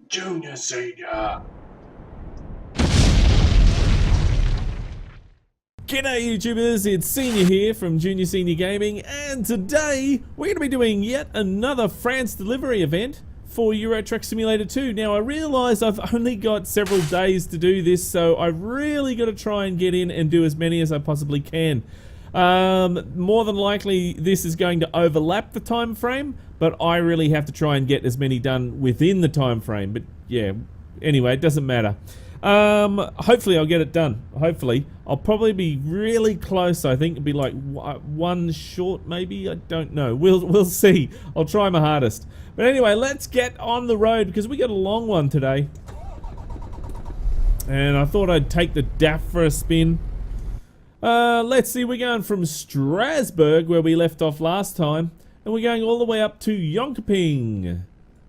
Junior, senior. G'day YouTubers, it's Senior here from Junior Senior Gaming, and today we're going to be doing yet another France delivery event for Euro Truck Simulator 2. Now I realise I've only got several days to do this, so I've really got to try and get in and do as many as I possibly can. More than likely this is going to overlap the time frame, but I really have to try and get as many done within the time frame. But yeah, anyway, it doesn't matter. Hopefully I'll get it done. Hopefully. I'll probably be really close. I think it'll be like one short maybe. I don't know. We'll see. I'll try my hardest. But anyway, let's get on the road because we got a long one today. And I thought I'd take the DAF for a spin. Let's see. We're going from Strasbourg where we left off last time. And we're going all the way up to Linkoping.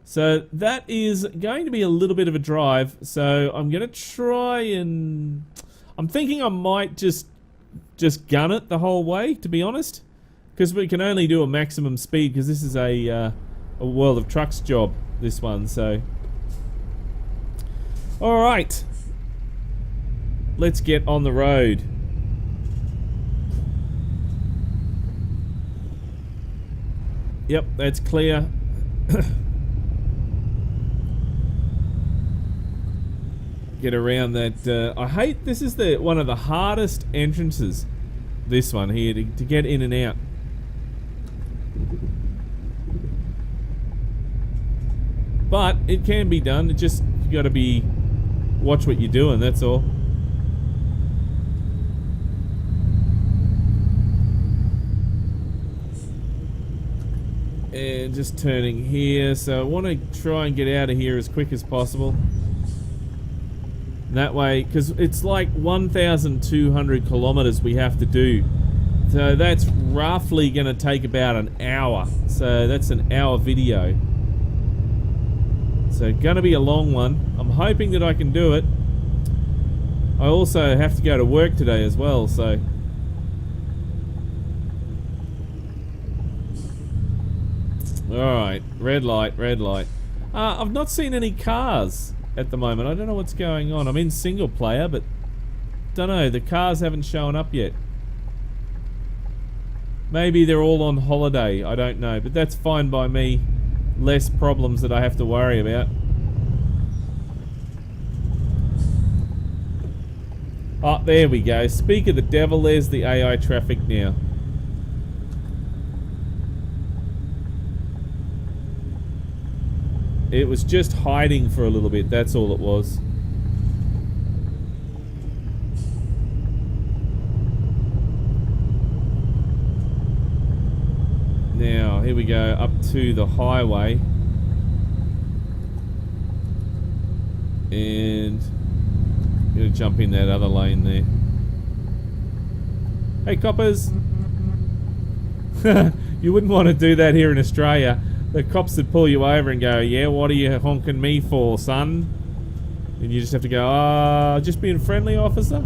So that is going to be a little bit of a drive, so I'm going to try and... I'm thinking I might just gun it the whole way, to be honest. Because we can only do a maximum speed, because this is a World of Trucks job, this one, so... Alright. Let's get on the road. Yep, that's clear. Get around that. I hate this is one of the hardest entrances, this one here, to get in and out. But it can be done. It just, you got to watch what you're doing, that's all. And just turning here, so I want to try and get out of here as quick as possible. That way, because it's like 1,200 kilometers we have to do. So that's roughly going to take about an hour. So that's an hour video. So going to be a long one. I'm hoping that I can do it. I also have to go to work today as well, so... Alright, red light, red light. I've not seen any cars at the moment. I don't know what's going on. I'm in single player, but don't know. The cars haven't shown up yet. Maybe they're all on holiday. I don't know, but that's fine by me. Less problems that I have to worry about. Oh, there we go. Speak of the devil, there's the AI traffic now. It was just hiding for a little bit, that's all it was. Now, here we go, up to the highway. And I'm gonna jump in that other lane there. Hey coppers! You wouldn't want to do that here in Australia. The cops would pull you over and go, yeah, what are you honking me for, son? And you just have to go, just being friendly, officer?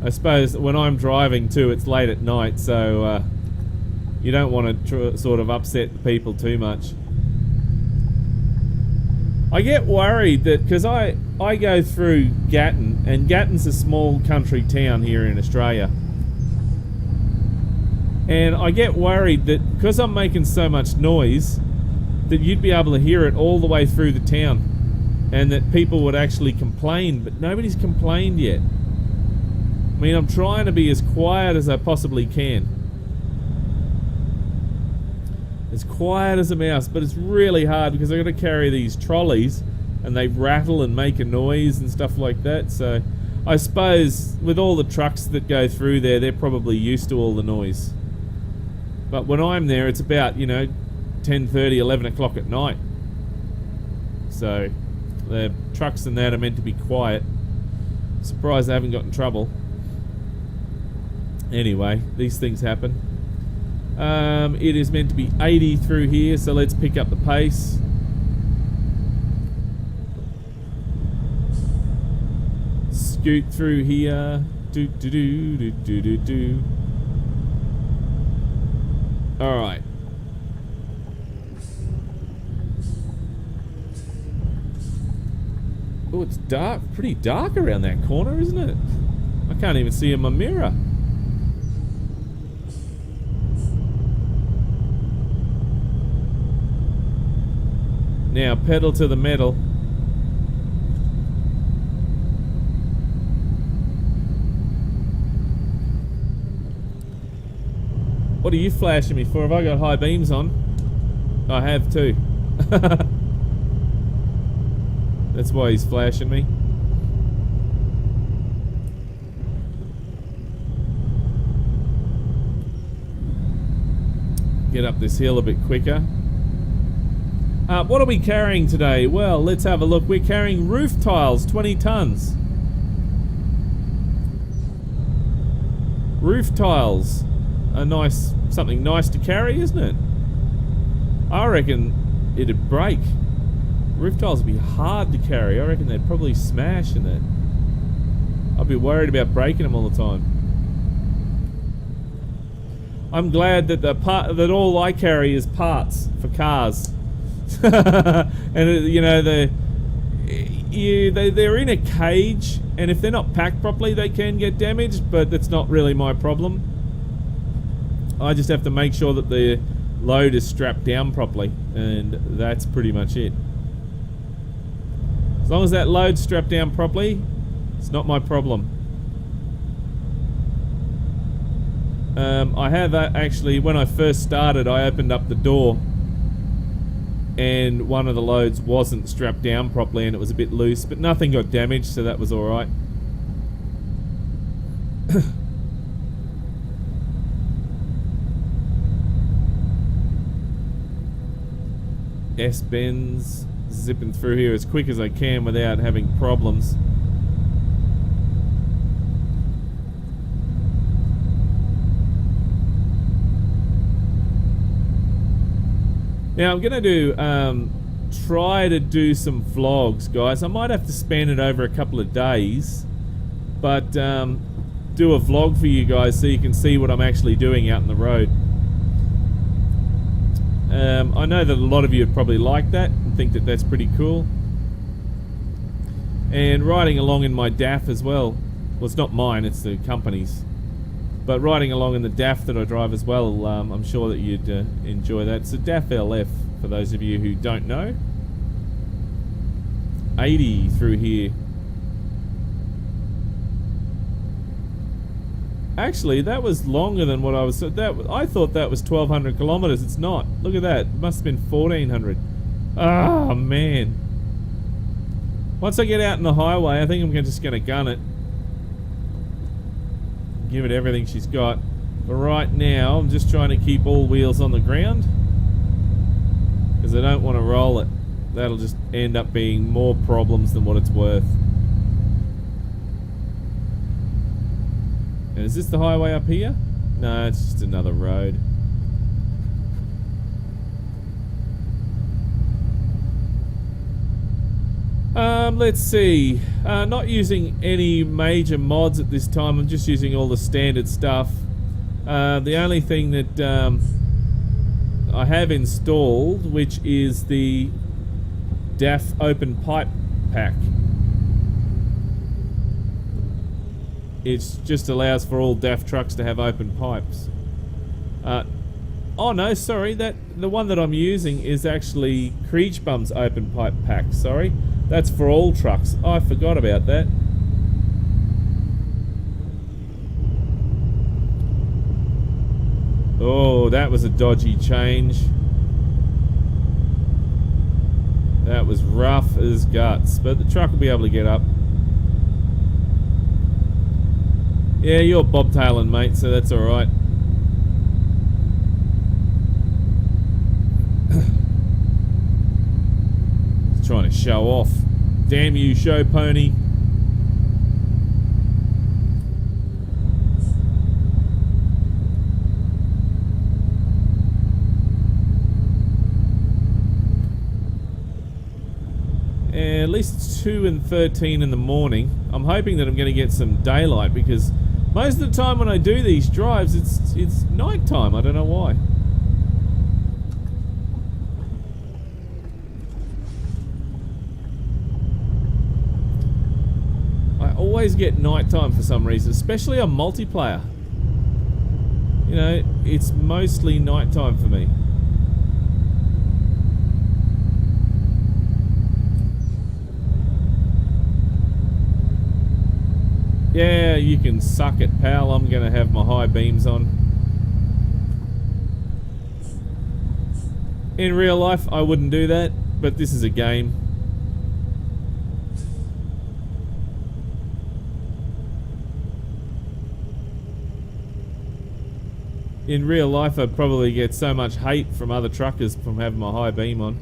I suppose when I'm driving too, it's late at night, so you don't want to sort of upset the people too much. I get worried that, because I go through Gatton, and Gatton's a small country town here in Australia. And I get worried that, because I'm making so much noise, that you'd be able to hear it all the way through the town. And that people would actually complain, but nobody's complained yet. I mean, I'm trying to be as quiet as I possibly can. As quiet as a mouse, but it's really hard because I've got to carry these trolleys and they rattle and make a noise and stuff like that. So I suppose with all the trucks that go through there, they're probably used to all the noise. But when I'm there, it's about, you know, 10:30, 11 o'clock at night. So the trucks and that are meant to be quiet. Surprised I haven't got in trouble. Anyway, these things happen. It is meant to be 80 through here, so let's pick up the pace. Scoot through here. Do do do do do do do. Alright. Oh, it's dark, pretty dark around that corner, isn't it? I can't even see in my mirror. Now, pedal to the metal. What are you flashing me for? Have I got high beams on? I have too. That's why he's flashing me. Get up this hill a bit quicker. What are we carrying today? Well, let's have a look. We're carrying roof tiles, 20 tons. Roof tiles. Something nice to carry, isn't it? I reckon it'd break. Roof tiles would be hard to carry. I reckon they'd probably smash in that. I'd be worried about breaking them all the time. I'm glad that that all I carry is parts for cars. And you know they're in a cage, and if they're not packed properly, they can get damaged. But that's not really my problem. I just have to make sure that the load is strapped down properly, and that's pretty much it. As long as that load's strapped down properly, it's not my problem. I have actually, when I first started, I opened up the door and one of the loads wasn't strapped down properly and it was a bit loose, but nothing got damaged, so that was alright. S-bends, zipping through here as quick as I can without having problems. Now I'm gonna do try to do some vlogs, guys. I might have to span it over a couple of days, but do a vlog for you guys so you can see what I'm actually doing out in the road. I know that a lot of you would probably like that and think that that's pretty cool. And riding along in my DAF as well. Well, it's not mine, it's the company's. But riding along in the DAF that I drive as well, I'm sure that you'd enjoy that. It's a DAF LF, for those of you who don't know. 80 through here. Actually, that was longer than what I was... I thought that was 1,200 kilometers. It's not. Look at that. It must have been 1,400. Oh, man. Once I get out in the highway, I think I'm just going to gun it. Give it everything she's got. But right now, I'm just trying to keep all wheels on the ground, because I don't want to roll it. That'll just end up being more problems than what it's worth. And is this the highway up here? No, it's just another road. Let's see. Not using any major mods at this time. I'm just using all the standard stuff. The only thing that I have installed, which is the DAF open pipe pack. It just allows for all DAF trucks to have open pipes. Oh no, sorry, the one that I'm using is actually Kriechbaum's open pipe pack, sorry. That's for all trucks. Oh, I forgot about that. Oh, that was a dodgy change. That was rough as guts, but the truck will be able to get up. Yeah, you're bobtailing, mate, so that's alright. Trying to show off. Damn you, show pony. And at least it's 2:13 in the morning. I'm hoping that I'm going to get some daylight, because most of the time when I do these drives, it's night time. I don't know why. always get nighttime for some reason, especially on multiplayer. You know, it's mostly nighttime for me. Yeah, you can suck it, pal. I'm gonna have my high beams on. In real life, I wouldn't do that, but this is a game. In real life, I'd probably get so much hate from other truckers from having my high beam on.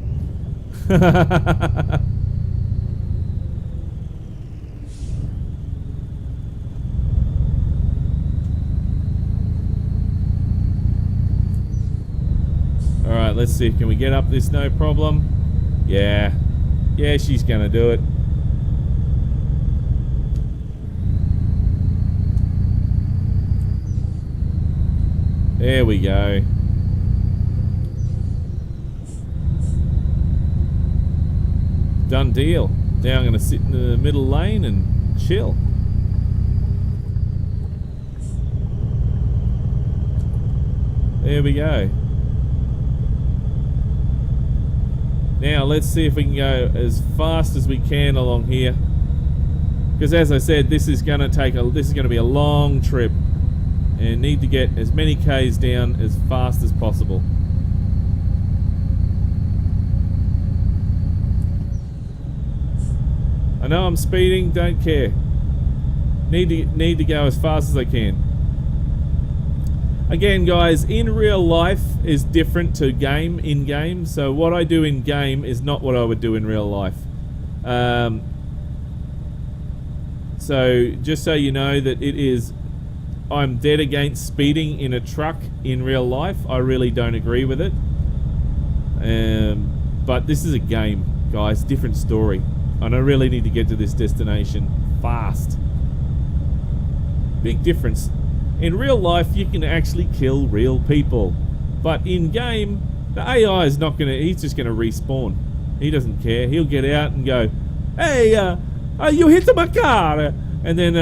Alright, let's see. Can we get up this no problem? Yeah. Yeah, she's gonna do it. There we go. Done deal. Now I'm going to sit in the middle lane and chill. There we go. Now let's see if we can go as fast as we can along here. Because as I said, this is going to be a long trip. And need to get as many Ks down as fast as possible. I know I'm speeding, don't care. Need to go as fast as I can. Again, guys, in real life is different to in game. So what I do in game is not what I would do in real life. So just so you know that I'm dead against speeding in a truck in real life. I really don't agree with it. But this is a game, guys. Different story. And I really need to get to this destination fast. Big difference. In real life, you can actually kill real people. But in game, the AI is not going to... He's just going to respawn. He doesn't care. He'll get out and go, hey, you hit my car. And then,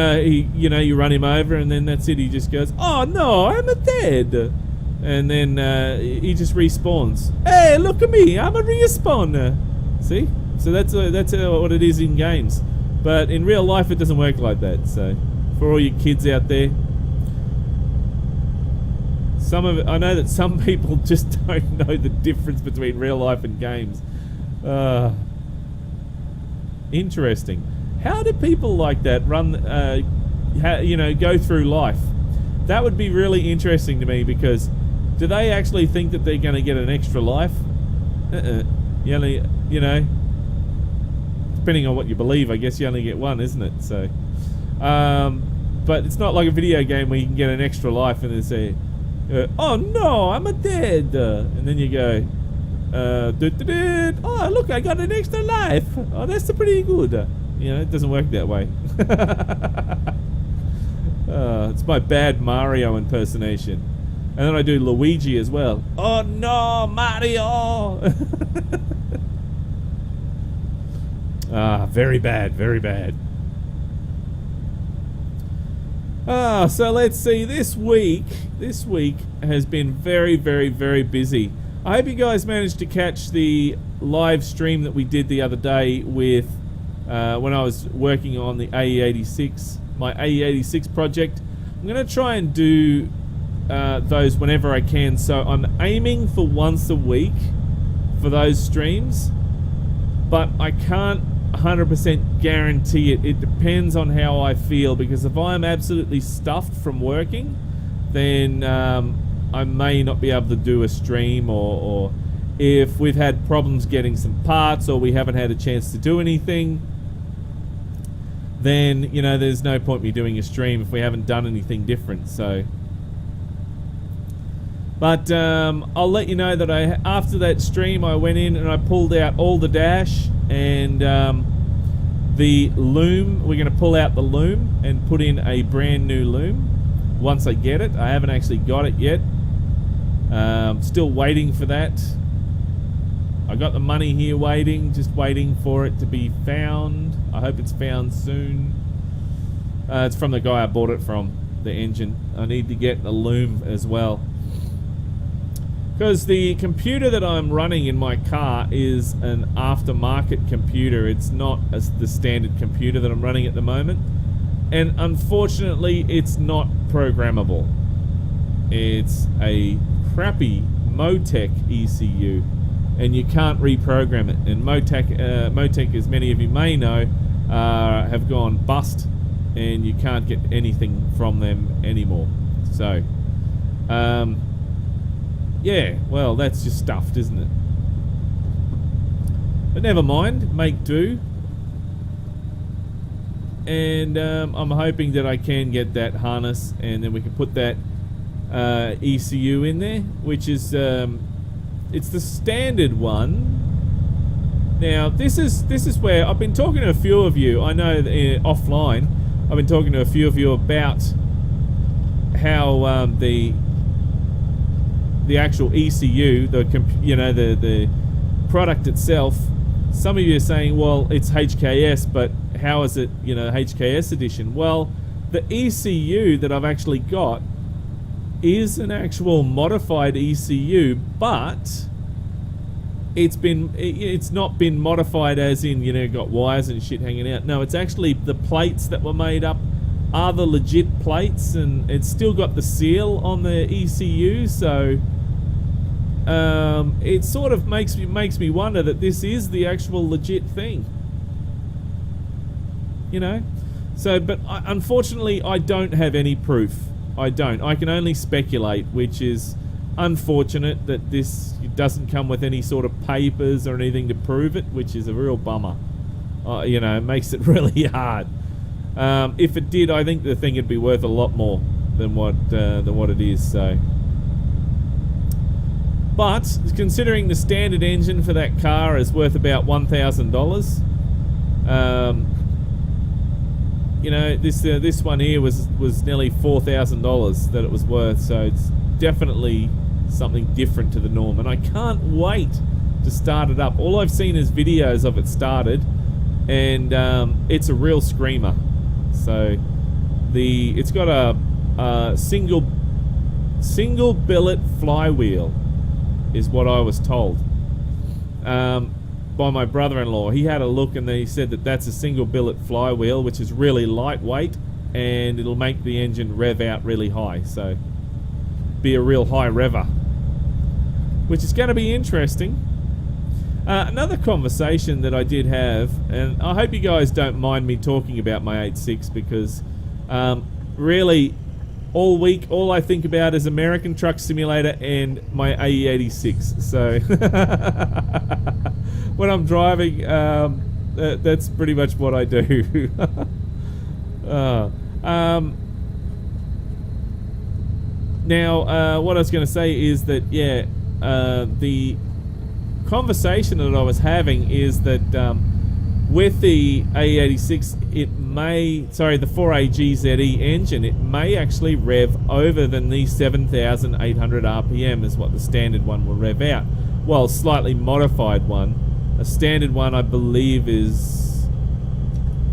you run him over, and then that's it. He just goes, oh, no, I'm dead. And then he just respawns. Hey, look at me. I'm a respawn. See? So that's what it is in games. But in real life, it doesn't work like that. So for all you kids out there, I know that some people just don't know the difference between real life and games. Interesting. How do people like that go through life? That would be really interesting to me, because do they actually think that they're going to get an extra life? You only, depending on what you believe, I guess you only get one, isn't it? So, but it's not like a video game where you can get an extra life and then say, oh no, I'm dead. And then you go, oh look, I got an extra life. Oh, that's pretty good. It doesn't work that way. It's my bad Mario impersonation. And then I do Luigi as well. Oh no, Mario! Very bad, very bad. So let's see. This week has been very, very, very busy. I hope you guys managed to catch the live stream that we did the other day with when I was working on the AE86, my AE86 project. I'm going to try and do those whenever I can. So I'm aiming for once a week for those streams, but I can't 100% guarantee it. It depends on how I feel, because if I'm absolutely stuffed from working, then I may not be able to do a stream, or if we've had problems getting some parts, or we haven't had a chance to do anything, then there's no point me doing a stream if we haven't done anything different. So but I'll let you know that after that stream I went in and I pulled out all the dash and the loom. We're going to pull out the loom and put in a brand new loom once I get it. I haven't actually got it yet. Still waiting for that. I got the money here just waiting for it to be found. I hope it's found soon. It's from the guy I bought it from, the engine. I need to get the loom as well. Because the computer that I'm running in my car is an aftermarket computer. It's not the standard computer that I'm running at the moment. And unfortunately, it's not programmable. It's a crappy Motec ECU. And you can't reprogram it. And Motec, as many of you may know, have gone bust. And you can't get anything from them anymore. So, yeah, well, that's just stuffed, isn't it? But never mind, make do. And I'm hoping that I can get that harness, and then we can put that ECU in there, which is it's the standard one. Now, this is where I've been talking to a few of you. I know that, offline, I've been talking to a few of you about how the actual ECU, the product itself. Some of you are saying, well, it's HKS, but how is it, HKS edition? Well, the ECU that I've actually got is an actual modified ECU, but it's not been modified as in, got wires and shit hanging out. No, it's actually the plates that were made up are the legit plates, and it's still got the seal on the ECU, so it sort of makes me wonder that this is the actual legit thing. So, but unfortunately I don't have any proof. I can only speculate, which is unfortunate that this doesn't come with any sort of papers or anything to prove it, which is a real bummer. It makes it really hard. If it did, I think the thing would be worth a lot more than what it is. So, but considering the standard engine for that car is worth about $1,000, this one here was nearly $4,000 that it was worth. So it's definitely something different to the norm, and I can't wait to start it up. All I've seen is videos of it started, and it's a real screamer. So it's got a single billet flywheel, is what I was told by my brother-in-law. He had a look and he said that that's a single billet flywheel, which is really lightweight, and it'll make the engine rev out really high, so be a real high rever, which is going to be interesting. Another conversation that I did have, and I hope you guys don't mind me talking about my 8.6, because really all week all I think about is American Truck Simulator and my AE86. So when I'm driving, that's pretty much what I do. Now, what I was going to say is that, yeah, the conversation that I was having is that with the AE86, the 4AGZE engine, it may actually rev over than the 7,800 RPM is what the standard one will rev out. Well, slightly modified one. A standard one, I believe, is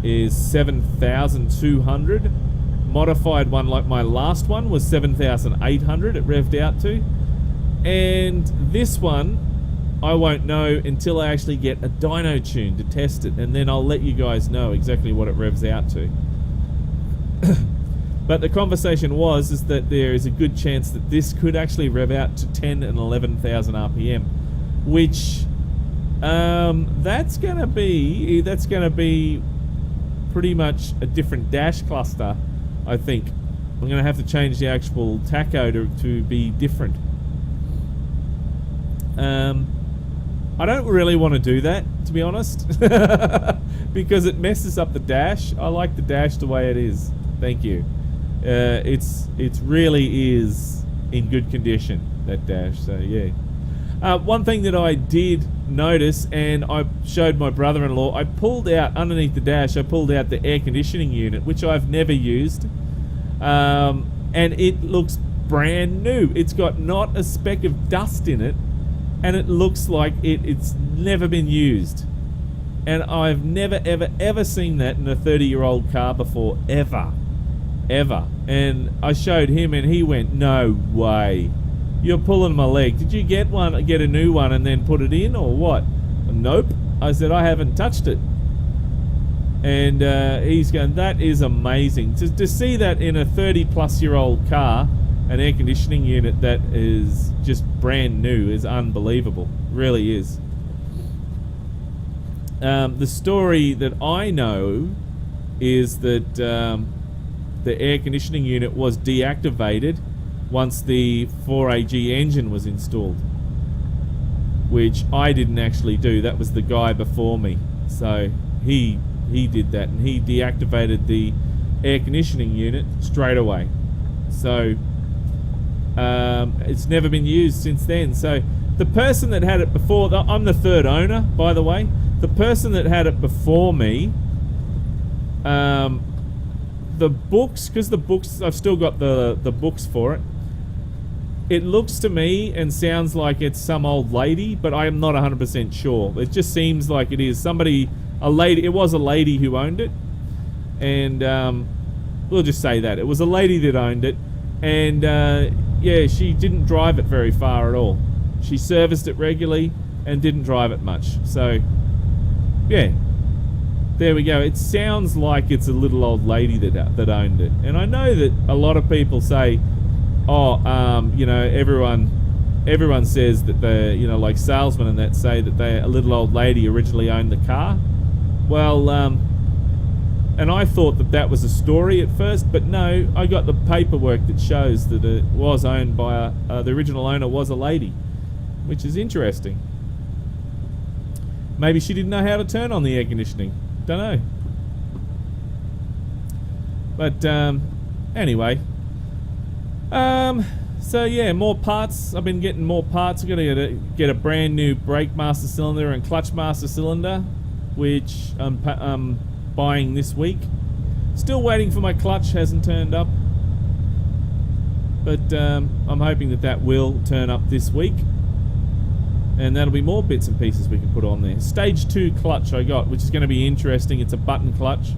7,200. Modified one, like my last one, was 7,800 it revved out to. And this one, I won't know until I actually get a dyno tune to test it, and then I'll let you guys know exactly what it revs out to. But the conversation is that there is a good chance that this could actually rev out to 10 and 11,000 RPM, which that's gonna be pretty much a different dash cluster. I think I'm gonna have to change the actual tacho to be different. I don't really want to do that, to be honest, because it messes up the dash. I like the dash the way it is. Thank you. It really is in good condition, that dash. So yeah. One thing that I did notice, and I showed my brother-in-law, I pulled out underneath the dash. I pulled out the air conditioning unit, which I've never used, and it looks brand new. It's got not a speck of dust in it. And it looks like it's never been used. And I've never, ever, ever seen that in a 30-year-old car before, ever. ever. And I showed him and he went, no way. You're pulling my leg. Did you get a new one and then put it in or what? Nope. I said, I haven't touched it. And he's going, that is amazing. To see that in a 30-plus-year-old car, an air conditioning unit that is just brand new is unbelievable. Really is. The story that I know is that the air conditioning unit was deactivated once the 4AG engine was installed, which I didn't actually do. That was the guy before me. So he did that, and he deactivated the air conditioning unit straight away. So it's never been used since then. So the person that had it before, I'm the third owner, by the way. The person that had it before me, the books, because the books, I've still got the books for it. It looks to me and sounds like it's some old lady, but I am not 100% sure. It just seems like it is somebody, a lady. It was a lady who owned it, and we'll just say that it was a lady that owned it. And yeah, she didn't drive it very far at all. She serviced it regularly and didn't drive it much. So yeah, there we go. It sounds like it's a little old lady that owned it. And I know that a lot of people say, oh, you know, everyone says that they're, you know, like salesmen and that, say that a little old lady originally owned the car. Well, and I thought that was a story at first, but no, I got the paperwork that shows that it was owned by the original owner was a lady, which is interesting. Maybe she didn't know how to turn on the air conditioning. Don't know. But anyway. So yeah, more parts. I've been getting more parts. I'm gonna get a brand new brake master cylinder and clutch master cylinder, which I'm buying this week. Still waiting for my clutch, hasn't turned up, but I'm hoping that will turn up this week, and that'll be more bits and pieces we can put on there. Stage 2 clutch I got, which is going to be interesting. It's a button clutch.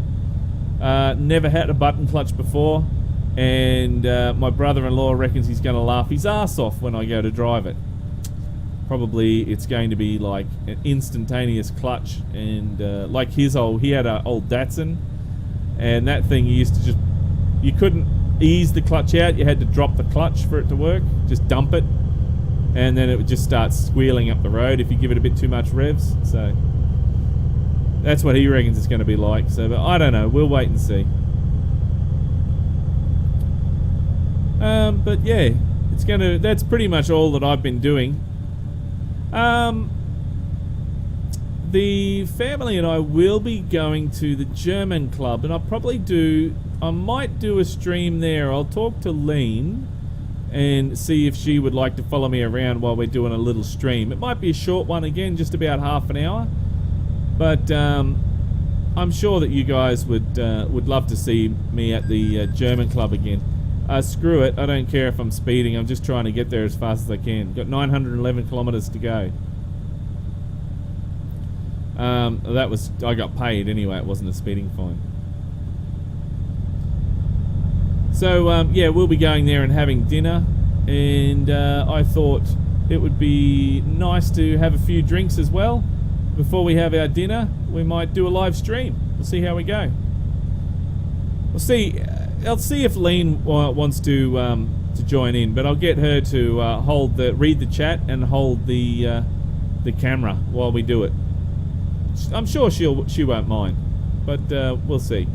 Never had a button clutch before. And my brother-in-law reckons he's going to laugh his ass off when I go to drive it. Probably it's going to be like an instantaneous clutch, and like he had an old Datsun, and that thing you couldn't ease the clutch out. You had to drop the clutch for it to work. Just dump it, and then it would just start squealing up the road if you give it a bit too much revs. So that's what he reckons it's going to be like. So, but I don't know. We'll wait and see. But yeah, that's pretty much all that I've been doing. The family and I will be going to the German club, and I might do a stream there. I'll talk to Lean and see if she would like to follow me around while we're doing a little stream. It might be a short one again, just about half an hour, but I'm sure that you guys would love to see me at the German club again. Screw it, I don't care if I'm speeding. I'm just trying to get there as fast as I can. Got 911 kilometers to go. I got paid anyway. It wasn't a speeding fine. So yeah, we'll be going there and having dinner, and I thought it would be nice to have a few drinks as well before we have our dinner. We might do a live stream. We'll see how we go. We'll see. I'll see if Lean wants to join in, but I'll get her to read the chat and hold the camera while we do it. I'm sure she won't mind, but we'll see.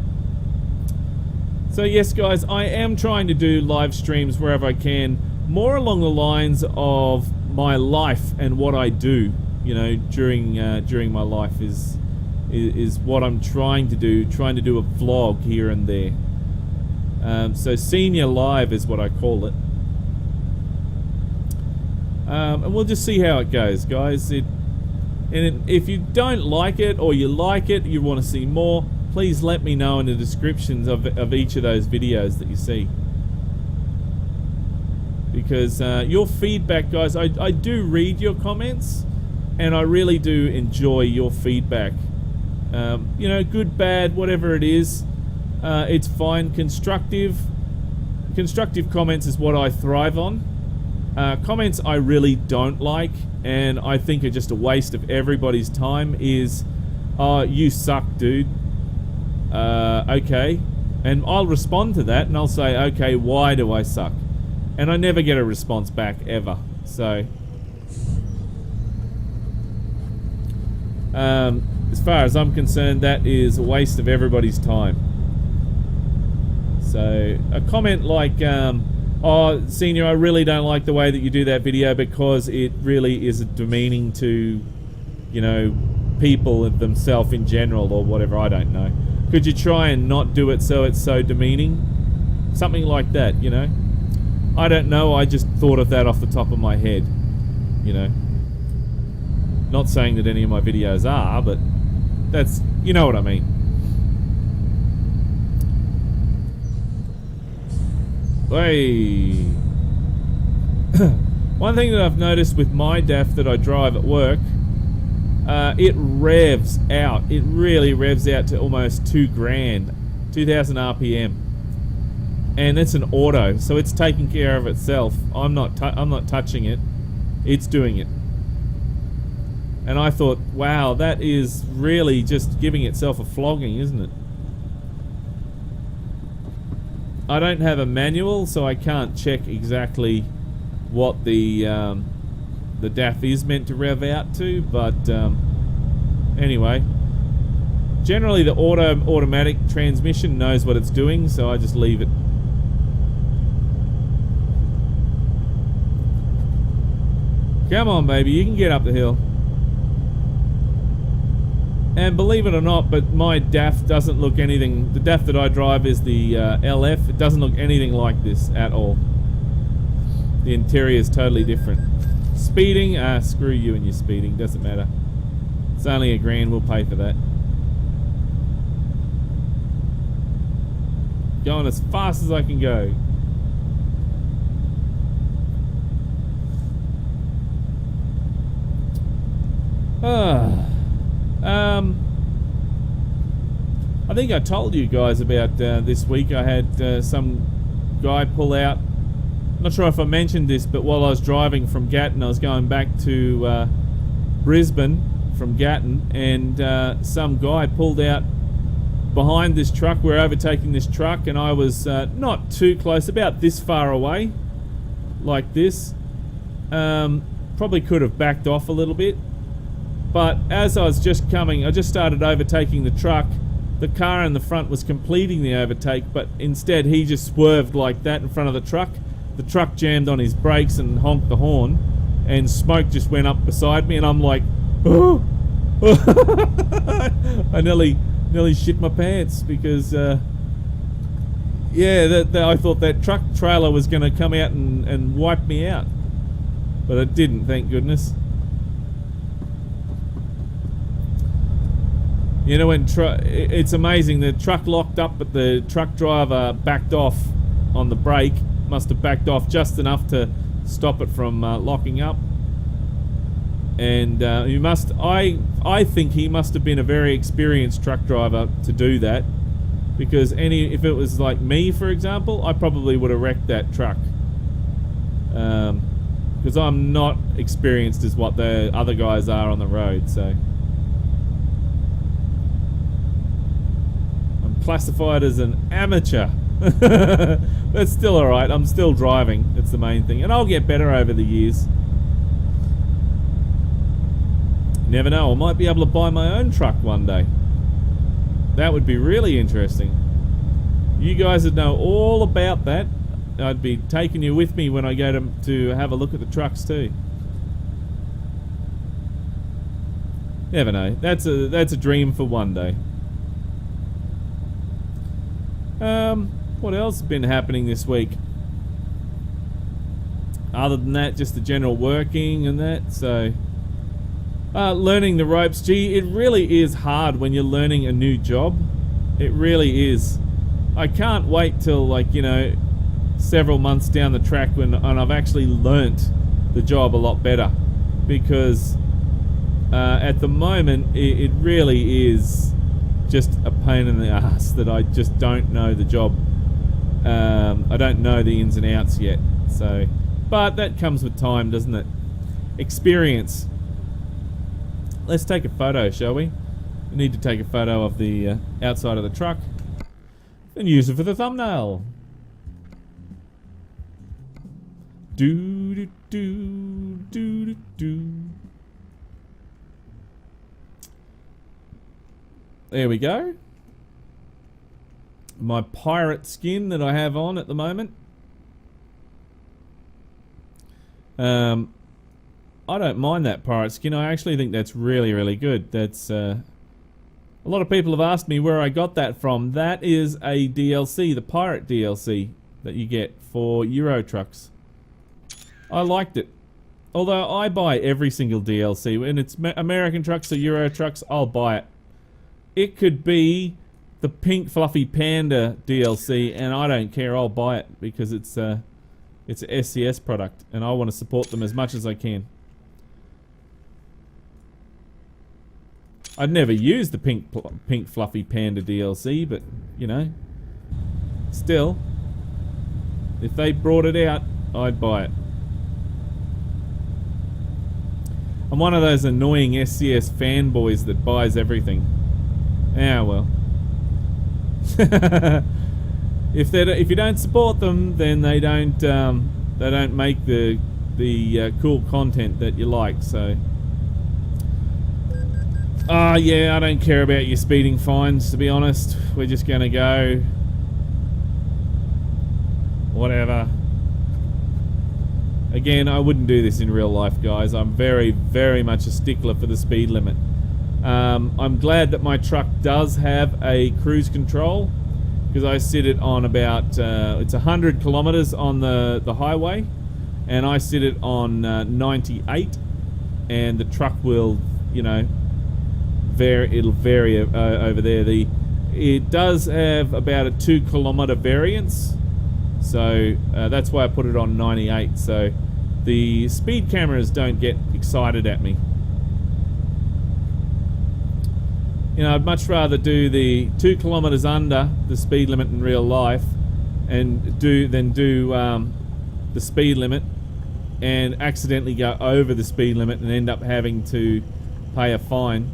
So yes, guys, I am trying to do live streams wherever I can, more along the lines of my life and what I do. You know, during my life is what I'm trying to do. Trying to do a vlog here and there. So senior live is what I call it, and we'll just see how it goes, guys. If you don't like it, or you like it, you want to see more, please let me know in the descriptions of each of those videos that you see, because your feedback, guys, I do read your comments, and I really do enjoy your feedback. You know, good, bad, whatever it is. It's fine. Constructive comments is what I thrive on. Comments I really don't like, and I think are just a waste of everybody's time, is, oh, you suck, dude. Okay. And I'll respond to that, and I'll say, okay, why do I suck? And I never get a response back, ever. So, as far as I'm concerned, that is a waste of everybody's time. So, a comment like, oh, Senior, I really don't like the way that you do that video because it really is demeaning to, you know, people themselves in general or whatever, I don't know. Could you try and not do it so it's so demeaning? Something like that, you know? I don't know, I just thought of that off the top of my head, you know? Not saying that any of my videos are, but that's, you know what I mean. Hey. One thing that I've noticed with my DAF that I drive at work, it revs out. It really revs out to almost 2 grand, 2,000 RPM, and it's an auto, so it's taking care of itself. I'm not touching it. It's doing it. And I thought, wow, that is really just giving itself a flogging, isn't it? I don't have a manual, so I can't check exactly what the DAF is meant to rev out to, but anyway, generally the automatic transmission knows what it's doing, so I just leave it. Come on, baby, you can get up the hill. And believe it or not, but my DAF doesn't look anything. The DAF that I drive is the LF. It doesn't look anything like this at all. The interior is totally different. Speeding, screw you and your speeding, doesn't matter. It's only $1 grand, we'll pay for that. Going as fast as I can go. I think I told you guys about this week. I had some guy pull out. Not sure if I mentioned this, but while I was driving from Gatton, I was going back to Brisbane from Gatton, and some guy pulled out behind this truck. We're overtaking this truck, and I was not too close, about this far away, like this. Probably could have backed off a little bit, but as I was just coming, I just started overtaking the truck. The car in the front was completing the overtake, but instead he just swerved like that in front of the truck. The truck jammed on his brakes and honked the horn, and smoke just went up beside me, and I'm like, oh! I nearly shit my pants because, yeah, I thought that truck trailer was going to come out and wipe me out, but it didn't, thank goodness. You know, when it's amazing, the truck locked up, but the truck driver backed off on the brake. Must have backed off just enough to stop it from locking up. And I think he must have been a very experienced truck driver to do that, because if it was like me, for example, I probably would have wrecked that truck. Because I'm not experienced as what the other guys are on the road, so. Classified as an amateur. That's still alright. I'm still driving. That's the main thing. And I'll get better over the years. Never know. I might be able to buy my own truck one day. That would be really interesting. You guys would know all about that. I'd be taking you with me when I go to have a look at the trucks too. Never know. That's a dream for one day. What else has been happening this week? Other than that, just the general working and that, so... learning the ropes. Gee, it really is hard when you're learning a new job. It really is. I can't wait till, like, you know, several months down the track and I've actually learnt the job a lot better. Because at the moment, it really is just a pain in the ass that I just don't know the job. I don't know the ins and outs yet. So, but that comes with time, doesn't it? Experience. Let's take a photo, shall we? We need to take a photo of the outside of the truck and use it for the thumbnail. Do do do do do do. There we go. My pirate skin that I have on at the moment. I don't mind that pirate skin. I actually think that's really, really good. That's a lot of people have asked me where I got that from. That is a DLC, the pirate DLC that you get for Euro trucks. I liked it. Although I buy every single DLC. When it's American trucks or Euro trucks, I'll buy it. It could be the pink fluffy panda DLC, and I don't care. I'll buy it because it's an SCS product, and I want to support them as much as I can. I'd never use the pink fluffy panda DLC, but you know, still, if they brought it out, I'd buy it. I'm one of those annoying SCS fanboys that buys everything. Ah well. If you don't support them, then they don't make the cool content that you like. So, yeah, I don't care about your speeding fines, to be honest. We're just gonna go whatever. Again, I wouldn't do this in real life, guys. I'm very, very much a stickler for the speed limit. I'm glad that my truck does have a cruise control, because I sit it on about it's 100 kilometers on the highway, and I sit it on 98, and the truck will, you know, it'll vary over there. It does have about a 2 kilometer variance, so that's why I put it on 98. So the speed cameras don't get excited at me. You know, I'd much rather do the 2 kilometers under the speed limit in real life, and do the speed limit and accidentally go over the speed limit and end up having to pay a fine.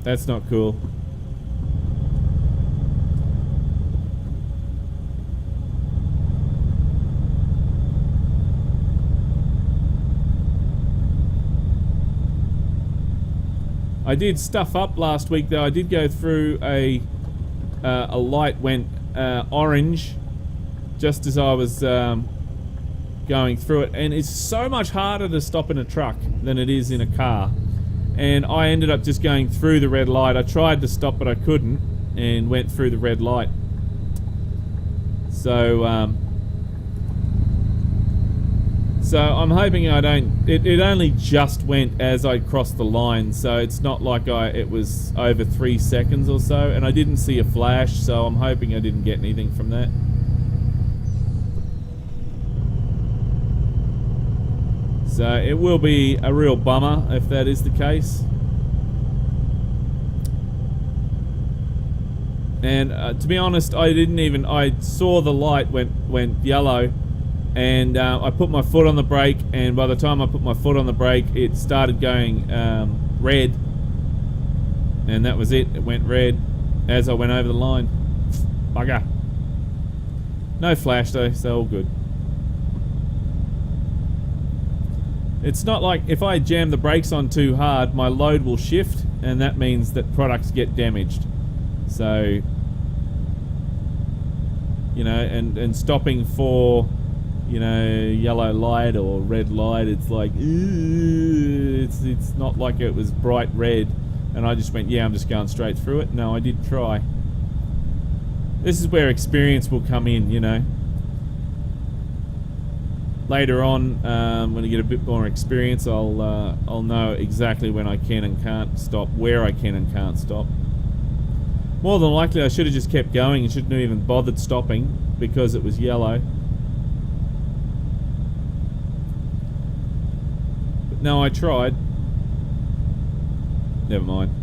That's not cool. I did stuff up last week though. I did go through a light went orange just as I was going through it, and it's so much harder to stop in a truck than it is in a car. And I ended up just going through the red light. I tried to stop but I couldn't, and went through the red light. So I'm hoping I don't. It only just went as I crossed the line, so it's not like it was over 3 seconds or so, and I didn't see a flash, so I'm hoping I didn't get anything from that. So it will be a real bummer if that is the case. And to be honest, I saw the light went yellow, and I put my foot on the brake, and by the time I put my foot on the brake, it started going red, and that was it. It went red as I went over the line. Bugger. No flash though, so all good. It's not like if I jam the brakes on too hard, my load will shift, and that means that products get damaged. So, you know, and stopping for, you know, yellow light or red light, it's like, it's not like it was bright red, and I just went, yeah, I'm just going straight through it. No, I did try. This is where experience will come in, you know. Later on, when I get a bit more experience, I'll know exactly when I can and can't stop, where I can and can't stop. More than likely, I should have just kept going and shouldn't have even bothered stopping because it was yellow. But no, I tried. Never mind.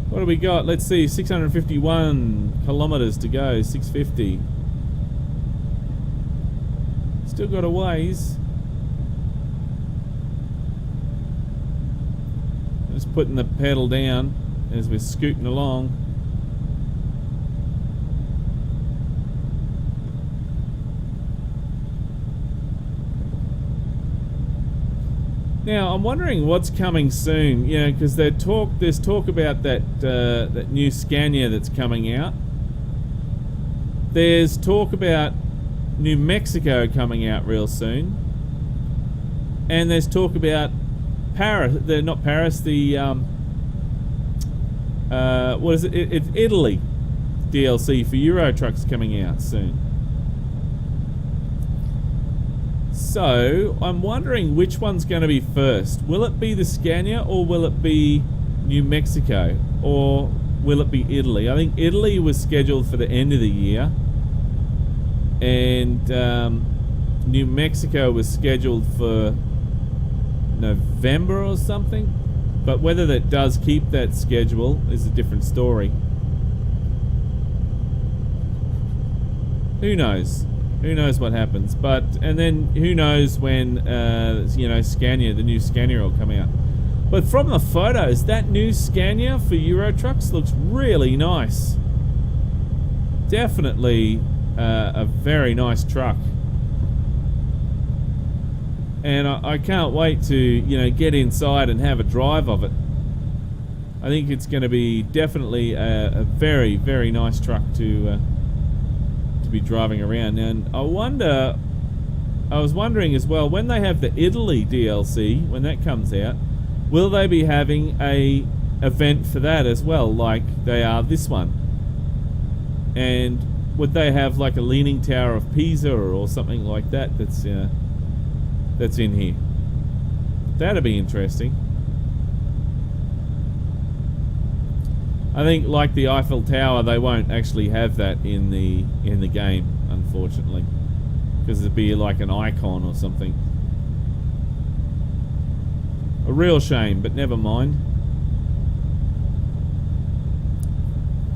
What do we got? Let's see, 651 kilometers to go, 650. Still got a ways. Just putting the pedal down as we're scooting along. Now I'm wondering what's coming soon, you know, because there's talk about that new Scania that's coming out. There's talk about New Mexico coming out real soon, and there's talk about Paris. Not Paris. The what is it? It's Italy DLC for Euro trucks coming out soon. So I'm wondering which one's going to be first. Will it be the Scania, or will it be New Mexico, or will it be Italy? I think Italy was scheduled for the end of the year, and New Mexico was scheduled for November or something. But whether that does keep that schedule is a different story. Who knows? Who knows what happens? And then who knows when Scania, the new Scania, will come out. But from the photos, that new Scania for Euro trucks looks really nice. Definitely a very nice truck. And I can't wait to get inside and have a drive of it. I think it's going to be definitely a very, very nice truck to be driving around. And I was wondering as well, when they have the Italy DLC, when that comes out, will they be having a event for that as well, like they are this one? And would they have like a Leaning Tower of Pisa or something like that that's in here? That'd be interesting. I think, like the Eiffel Tower, they won't actually have that in the game, unfortunately, because it'd be like an icon or something. A real shame, but never mind.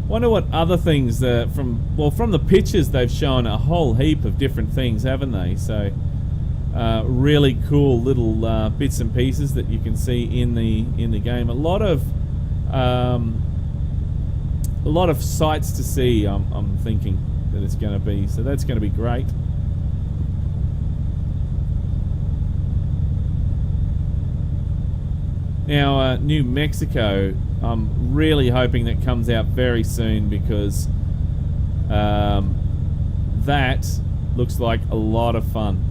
Wonder what other things from the pictures they've shown a whole heap of different things, haven't they? So really cool little bits and pieces that you can see in the game. A lot of sights to see. I'm thinking that it's going to be, so that's going to be great. Now, New Mexico, I'm really hoping that comes out very soon, because that looks like a lot of fun.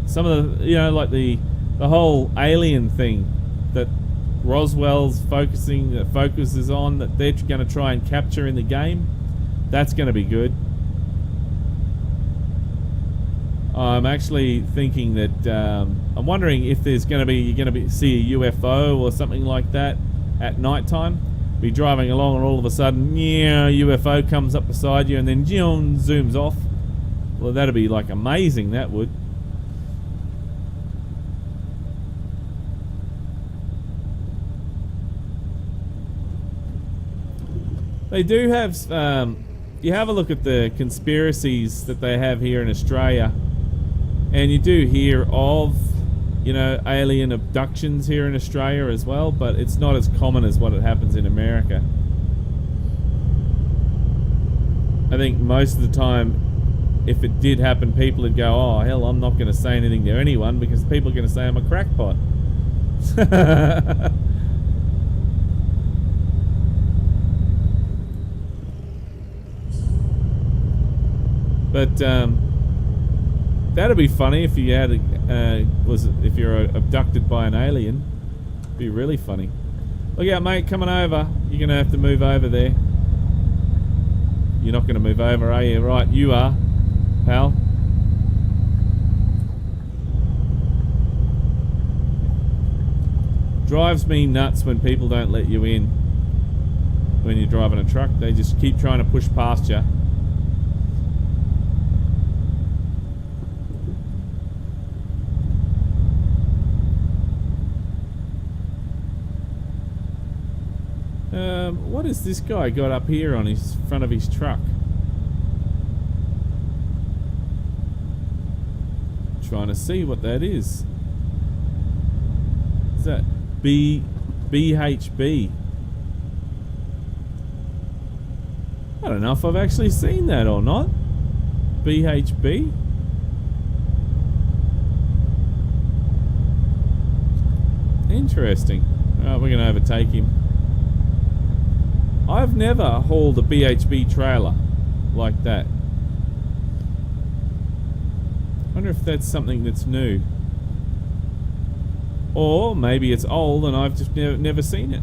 Some of the, like the whole alien thing that Roswell's focuses on, that they're going to try and capture in the game, that's going to be good. I'm actually thinking that I'm wondering if you're going to see a UFO or something like that at night time. Be driving along and all of a sudden, UFO comes up beside you and then zooms off. Well, that'd be like amazing. That would. They do have, you have a look at the conspiracies that they have here in Australia, and you do hear of, alien abductions here in Australia as well, but it's not as common as what it happens in America. I think most of the time, if it did happen, people would go, oh hell, I'm not going to say anything to anyone, because people are going to say I'm a crackpot. But that'd be funny if you had if you're abducted by an alien. It'd be really funny. Look out, mate, coming over. You're gonna have to move over there. You're not gonna move over, are you? Right, you are, pal. Drives me nuts when people don't let you in when you're driving a truck. They just keep trying to push past you. What has this guy got up here on his front of his truck? Trying to see what that is. Is that BHB? I don't know if I've actually seen that or not. BHB? Interesting. Alright, we're going to overtake him. I've never hauled a BHB trailer like that. I wonder if that's something that's new. Or maybe it's old and I've just never seen it.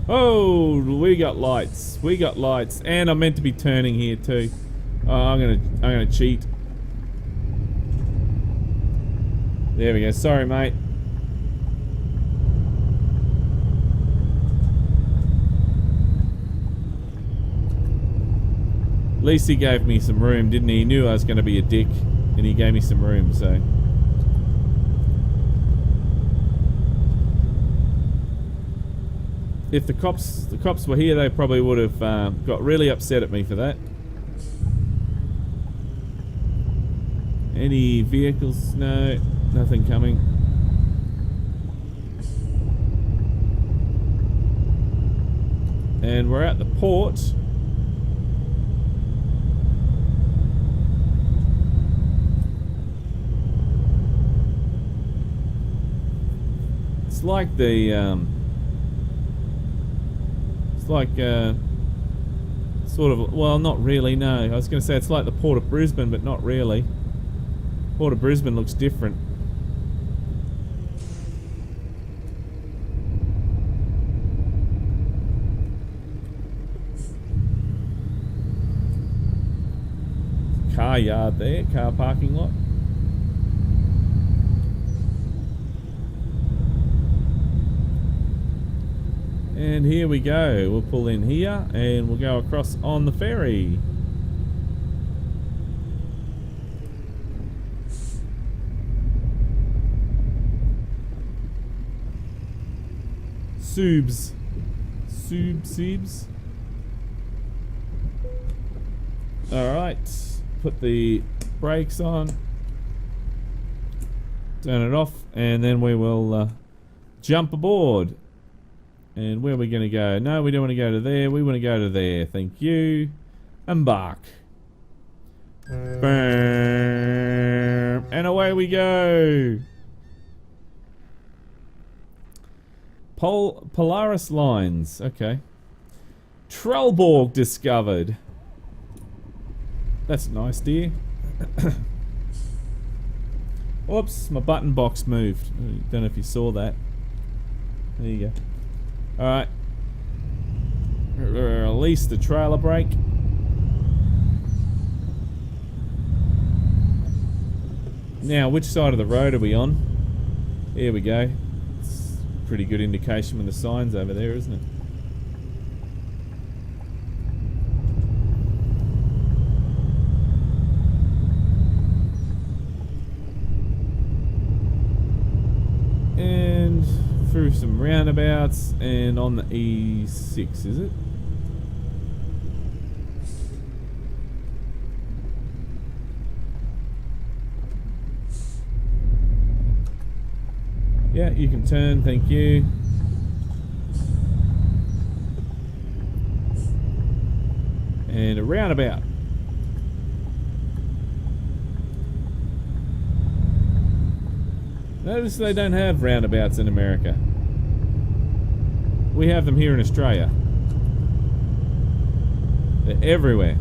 Oh, we got lights. We got lights. And I'm meant to be turning here too. Oh, I'm gonna cheat. There we go. Sorry, mate. At least he gave me some room, didn't he? He knew I was going to be a dick, and he gave me some room, so. If the cops were here, they probably would have got really upset at me for that. Any vehicles? No, nothing coming. And we're at the port. It's like the sort of, well, not really, no. I was going to say it's like the Port of Brisbane, but not really. Port of Brisbane looks different. Car yard there, car parking lot. And here we go. We'll pull in here and we'll go across on the ferry. Subs. Subs. Alright. Put the brakes on. Turn it off. And then we will jump aboard. And where are we going to go? No, we don't want to go to there. We want to go to there. Thank you. Embark. And away we go. Polaris lines. Okay. Trelleborg discovered. That's nice, dear. Whoops, my button box moved. Don't know if you saw that. There you go. Alright. Release the trailer brake. Now, which side of the road are we on? Here we go. It's a pretty good indication with the signs over there, isn't it? And through some roundabouts and on the E6, is it? Yeah, you can turn, thank you. And a roundabout. Notice they don't have roundabouts in America. We have them here in Australia. They're everywhere.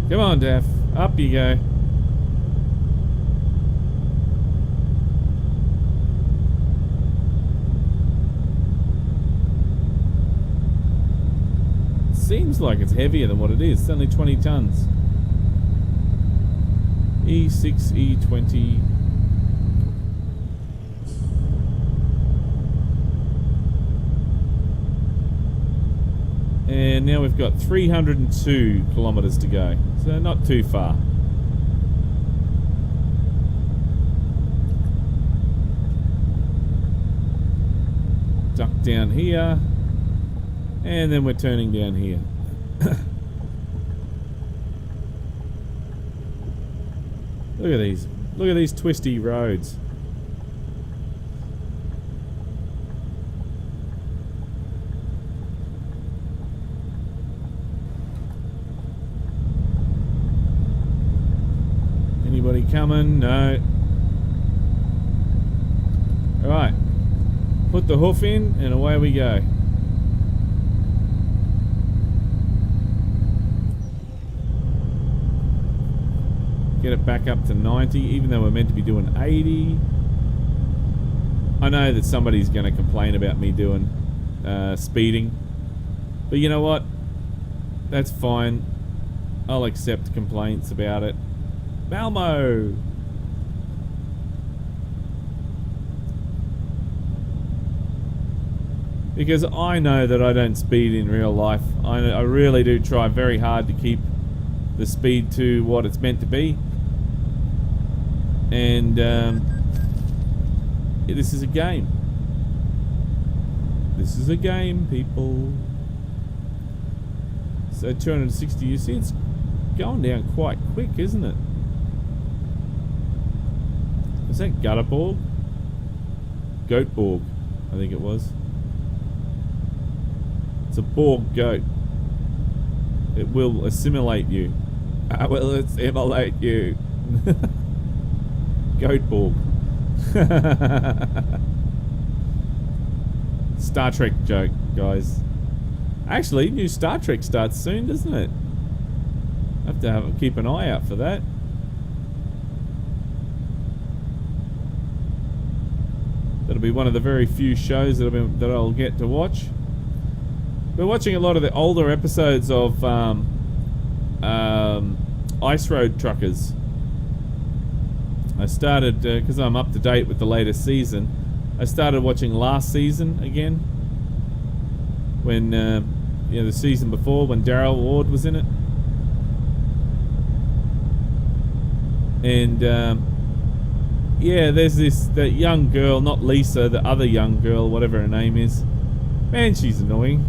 Come on, Daff. Up you go. Seems like it's heavier than what it is. It's only 20 tons. E6, E20. And now we've got 302 kilometres to go. So not too far. Duck down here. And then we're turning down here. Look at these. Look at these twisty roads. Anybody coming? No. Alright. Put the hoof in and away we go. Get it back up to 90, even though we're meant to be doing 80. I know that somebody's going to complain about me doing speeding. But you know what? That's fine. I'll accept complaints about it. Malmo! Because I know that I don't speed in real life. I really do try very hard to keep the speed to what it's meant to be. And this is a game. This is a game, people. So 260, you see it's going down quite quick, isn't it? Is that Gutterborg? Goatborg, I think it was. It's a Borg goat. It will assimilate you. I will assimilate you. Goatborg. Star Trek joke, guys. Actually, new Star Trek starts soon, doesn't it? I have to keep an eye out for that. That'll be one of the very few shows that I'll get to watch. We're watching a lot of the older episodes of Ice Road Truckers. I started, because I'm up to date with the latest season, I started watching last season again. When, the season before, when Daryl Ward was in it. And, yeah, there's that young girl, not Lisa, the other young girl, whatever her name is. Man, she's annoying.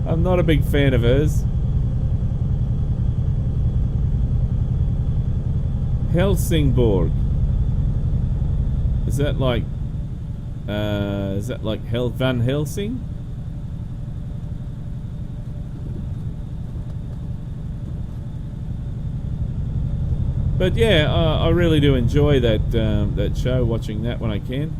I'm not a big fan of hers. Helsingborg. Is that like Van Helsing? But yeah, I really do enjoy that show, watching that when I can.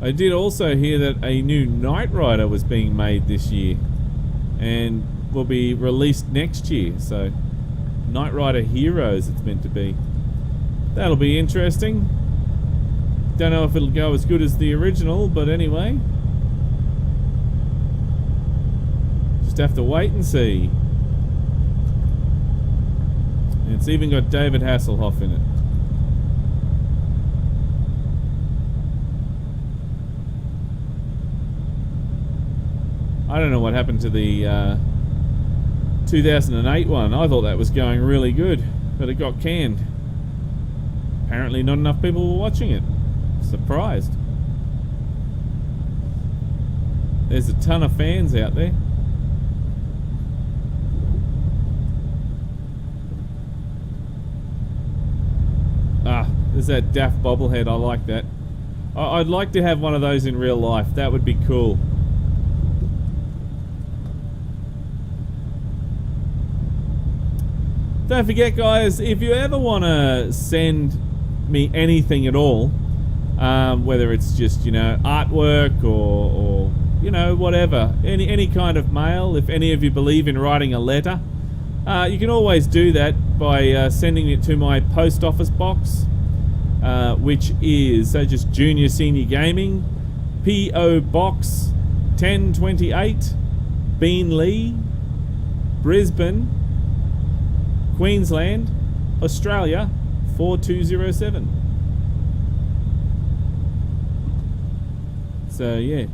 I did also hear that a new Knight Rider was being made this year and will be released next year. So, Knight Rider Heroes it's meant to be. That'll be interesting. Don't know if it'll go as good as the original, but anyway. Just have to wait and see. And it's even got David Hasselhoff in it. I don't know what happened to the 2008 one. I thought that was going really good, but it got canned. Apparently not enough people were watching it. Surprised. There's a ton of fans out there. Ah, there's that daft bobblehead. I like that. I'd like to have one of those in real life. That would be cool. Don't forget, guys, if you ever want to send me anything at all, whether it's just, artwork or whatever, any kind of mail, if any of you believe in writing a letter, you can always do that by sending it to my post office box, which is just Junior Senior Gaming, P.O. Box 1028, Beenleigh, Brisbane, Queensland, Australia 4207. So yeah,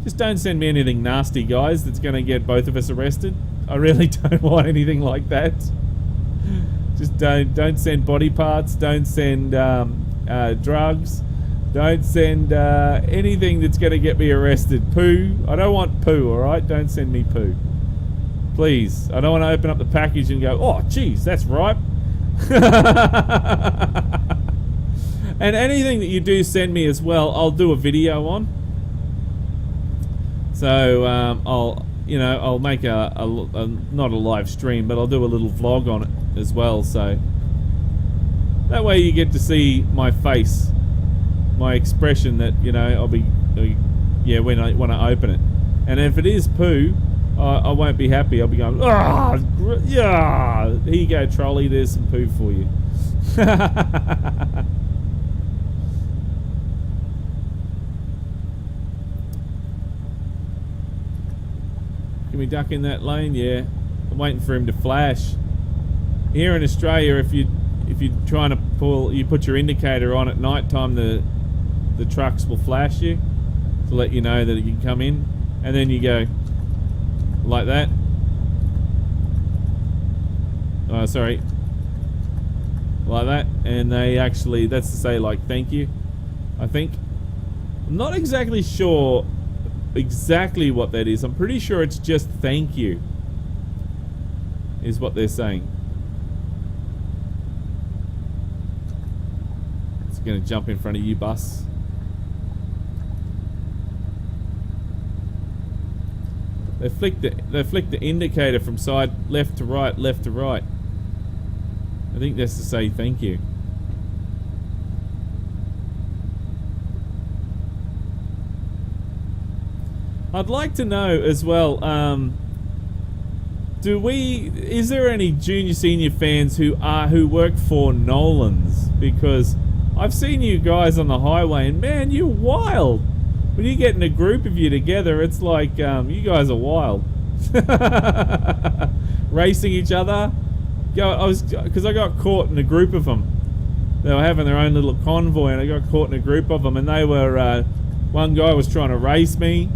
just don't send me anything nasty, guys, that's going to get both of us arrested. I really don't want anything like that. Just don't send body parts, don't send drugs, don't send anything that's going to get me arrested. Poo, I don't want poo, alright? Don't send me poo. Please, I don't want to open up the package and go, oh geez, that's ripe. And anything that you do send me as well, I'll do a video on. So I'll make a not a live stream, but I'll do a little vlog on it as well. So that way you get to see my face, my expression that I'll be when I open it. And if it is poo, I won't be happy. I'll be going, ah, yeah. Here you go, trolley. There's some poo for you. Can we duck in that lane? Yeah. I'm waiting for him to flash. Here in Australia, if you're trying to you put your indicator on at night time, the trucks will flash you to let you know that you can come in, and then you go like that. Oh, sorry. Like that, and they actually, that's to say like thank you, I think. I'm not exactly sure exactly what that is. I'm pretty sure it's just thank you is what they're saying. It's gonna jump in front of you, bus. They flicked the indicator from side left to right, left to right. I think that's to say thank you. I'd like to know as well, is there any junior senior fans who work for Nolan's? Because I've seen you guys on the highway and man, you're wild. When you get in a group of you together, it's like you guys are wild. Racing each other. Because I got caught in a group of them. They were having their own little convoy, and I got caught in a group of them, and they were one guy was trying to race me,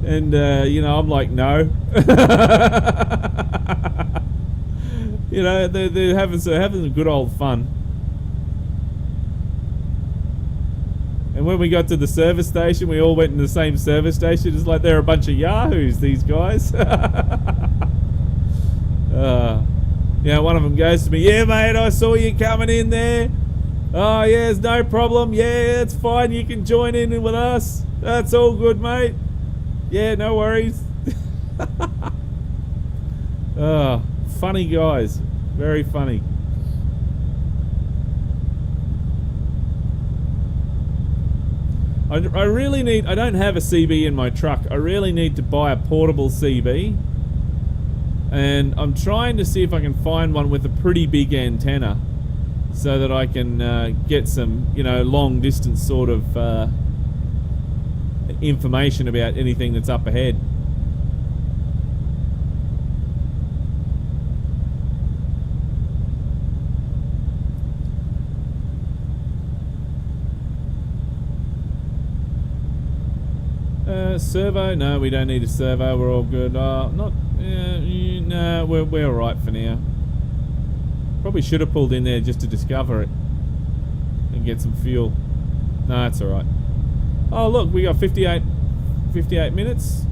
and I'm like, no. They're having a good old fun. And when we got to the service station, we all went in the same service station. It's like they're a bunch of yahoos, these guys. One of them goes to me, yeah, mate, I saw you coming in there. Oh, yeah, it's no problem. Yeah, it's fine. You can join in with us. That's all good, mate. Yeah, no worries. Funny guys. Very funny. I really need, I don't have a CB in my truck. I really need to buy a portable CB. And I'm trying to see if I can find one with a pretty big antenna so that I can get some, long distance sort of information about anything that's up ahead. Servo? No, we don't need a servo. We're all good. No, we're all right for now. Probably should have pulled in there just to discover it and get some fuel. No, it's all right. Oh, look, we got 58 minutes,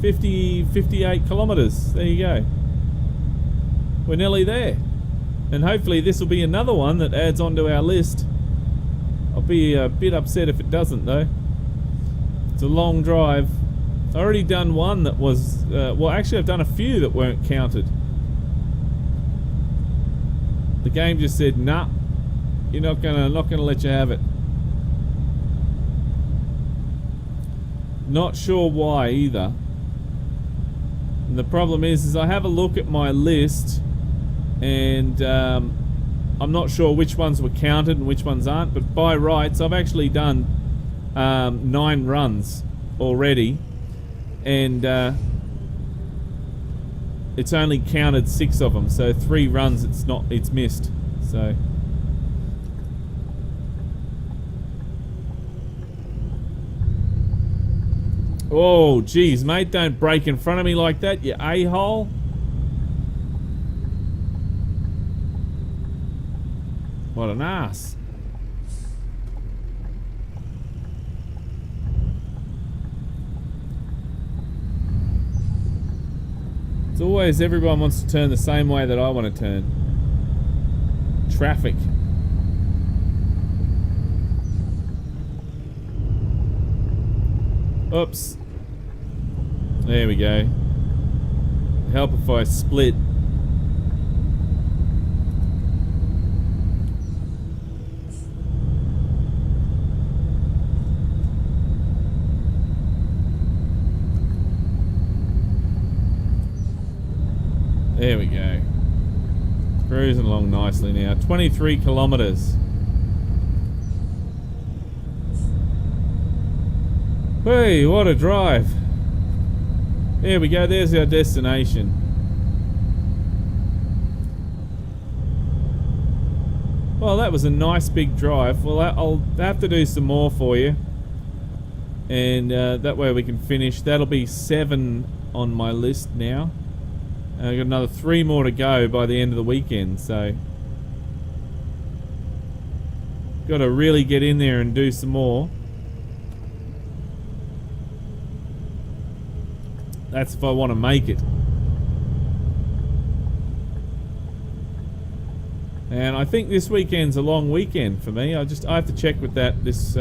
58 kilometers. There you go. We're nearly there, and hopefully this will be another one that adds onto our list. I'll be a bit upset if it doesn't, though. It's a long drive. I've already done one that was, well, actually I've done a few that weren't counted. The game just said, nah, you're not gonna let you have it. Not sure why either. And the problem is I have a look at my list, and I'm not sure which ones were counted and which ones aren't, but by rights I've actually done 9 runs already, and it's only counted 6 of them, so 3 runs it's missed. So Oh, geez, mate, don't break in front of me like that, you a-hole. What an ass. It's always everyone wants to turn the same way that I want to turn. Traffic. Oops. There we go. Help if I split. There we go. Cruising along nicely now. 23 kilometers. Hey, what a drive. There we go. There's our destination. Well, that was a nice big drive. Well, I'll have to do some more for you. And that way we can finish. That'll be 7 on my list now. I've got another 3 more to go by the end of the weekend, so got to really get in there and do some more. That's if I want to make it. And I think this weekend's a long weekend for me. I have to check with that this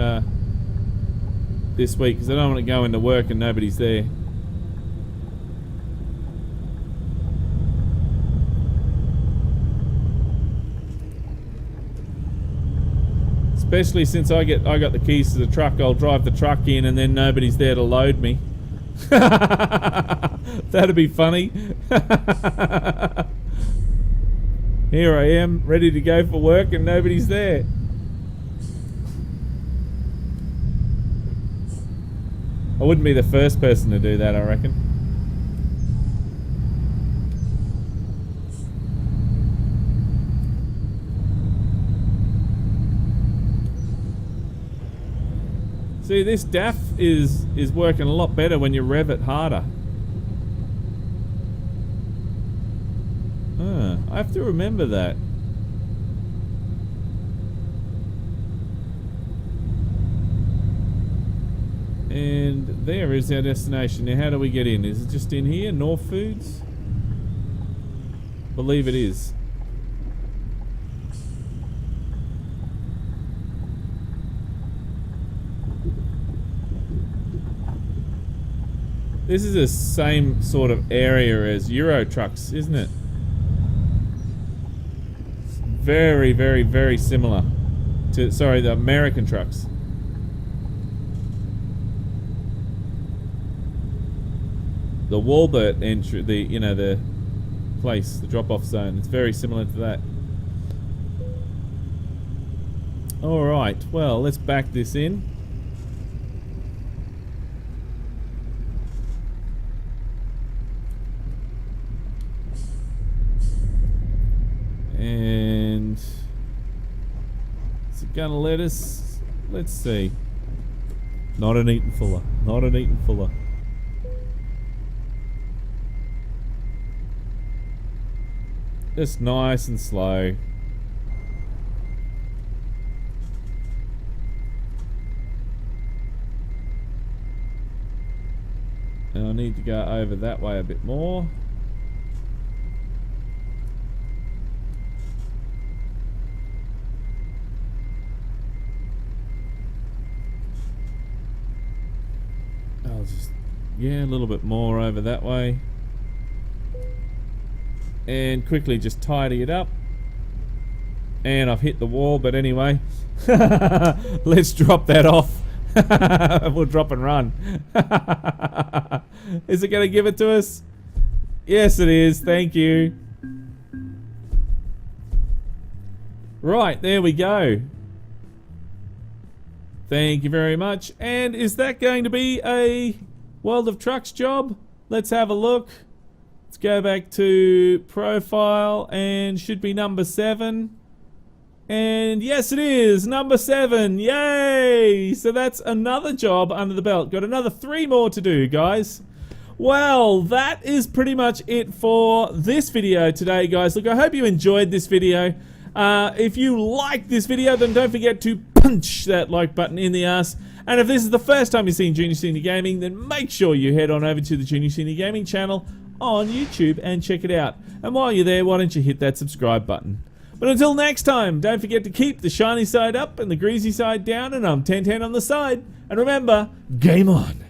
week, because I don't want to go into work and nobody's there. Especially since I got the keys to the truck. I'll drive the truck in and then nobody's there to load me. That'd be funny. Here I am, ready to go for work and nobody's there. I wouldn't be the first person to do that, I reckon. See, this DAF is working a lot better when you rev it harder. I have to remember that. And there is our destination. Now, how do we get in? Is it just in here? North Foods? Believe it is. This is the same sort of area as Euro trucks, isn't it? It's very, very, very similar to, sorry, the American trucks. The Walbert entry, the place, the drop-off zone, it's very similar to that. Alright, well, let's back this in. And is it gonna let us? Let's see. Not an Eaton Fuller. Not an Eaton Fuller. Just nice and slow. And I need to go over that way a bit more. I'll just, yeah, a little bit more over that way. And quickly just tidy it up. And I've hit the wall, but anyway. Let's drop that off. We'll drop and run. Is it going to give it to us? Yes, it is. Thank you. Right, there we go. Thank you very much. And is that going to be a World of Trucks job? Let's have a look. Let's go back to profile and should be number 7. And yes, it is number 7. Yay! So that's another job under the belt. Got another 3 more to do, guys. Well, that is pretty much it for this video today, guys. Look, I hope you enjoyed this video. If you like this video, then don't forget to punch that like button in the ass. And if this is the first time you've seen Junior Senior Gaming, then make sure you head on over to the Junior Senior Gaming channel on YouTube and check it out. And while you're there, why don't you hit that subscribe button? But until next time, don't forget to keep the shiny side up and the greasy side down, and I'm 1010 on the side. And remember, game on!